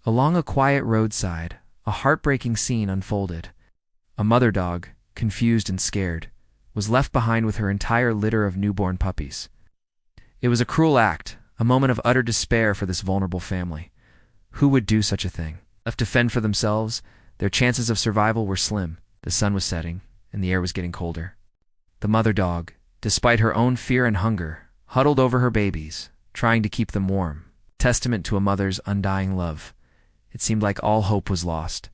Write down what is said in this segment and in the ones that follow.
Along a quiet roadside, a heartbreaking scene unfolded. A mother dog, confused and scared, was left behind with her entire litter of newborn puppies. It was a cruel act, a moment of utter despair for this vulnerable family. Who would do such a thing? Left to fend for themselves, their chances of survival were slim. The sun was setting, and the air was getting colder. The mother dog, despite her own fear and hunger, huddled over her babies, trying to keep them warm, testament to a mother's undying love. It seemed like all hope was lost.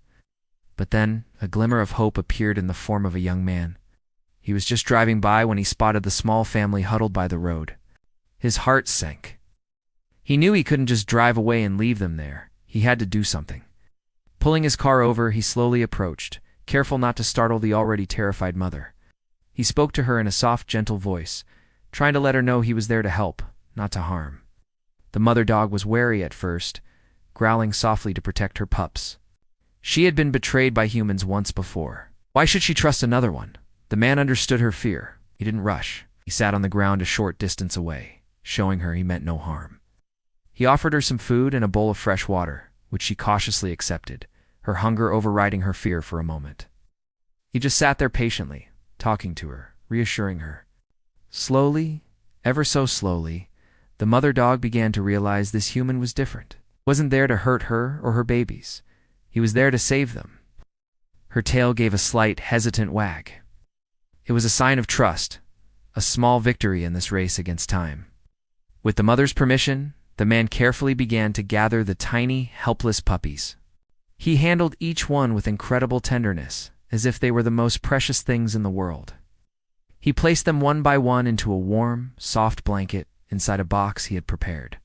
But then, a glimmer of hope appeared in the form of a young man. He was just driving by when he spotted the small family huddled by the road. His heart sank. He knew he couldn't just drive away and leave them there. He had to do something. Pulling his car over, he slowly approached, careful not to startle the already terrified mother. He spoke to her in a soft, gentle voice, trying to let her know he was there to help, not to harm. The mother dog was wary at first, growling softly to protect her pups. She had been betrayed by humans once before. Why should she trust another one? The man understood her fear. He didn't rush. He sat on the ground a short distance away, showing her he meant no harm. He offered her some food and a bowl of fresh water, which she cautiously accepted, her hunger overriding her fear for a moment. He just sat there patiently, talking to her, reassuring her. Slowly, ever so slowly, the mother dog began to realize this human was different. He wasn't there to hurt her or her babies. He was there to save them. Her tail gave a slight, hesitant wag. It was a sign of trust, a small victory in this race against time. With the mother's permission, the man carefully began to gather the tiny, helpless puppies. He handled each one with incredible tenderness, as if they were the most precious things in the world. He placed them one by one into a warm, soft blanket inside a box he had prepared.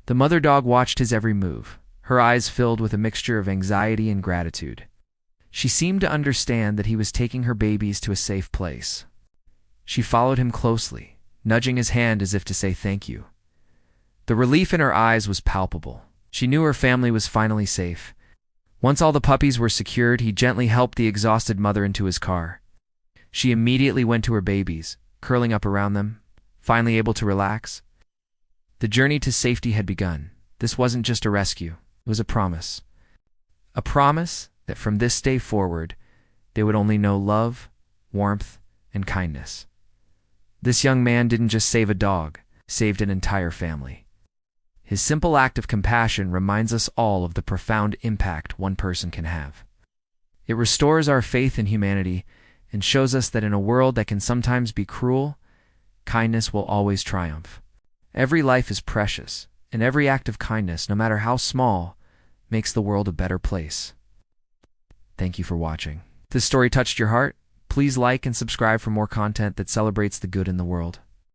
The mother dog watched his every move, her eyes filled with a mixture of anxiety and gratitude. She seemed to understand that he was taking her babies to a safe place. She followed him closely, nudging his hand as if to say thank you. The relief in her eyes was palpable. She knew her family was finally safe. Once all the puppies were secured, he gently helped the exhausted mother into his car. She immediately went to her babies, curling up around them, finally able to relax. The journey to safety had begun. This wasn't just a rescue, it was a promise. A promise that from this day forward, they would only know love, warmth, and kindness. This young man didn't just save a dog, saved an entire family. His simple act of compassion reminds us all of the profound impact one person can have. It restores our faith in humanity and shows us that in a world that can sometimes be cruel, kindness will always triumph. Every life is precious, and every act of kindness, no matter how small, makes the world a better place. Thank you for watching. If this story touched your heart, please like and subscribe for more content that celebrates the good in the world.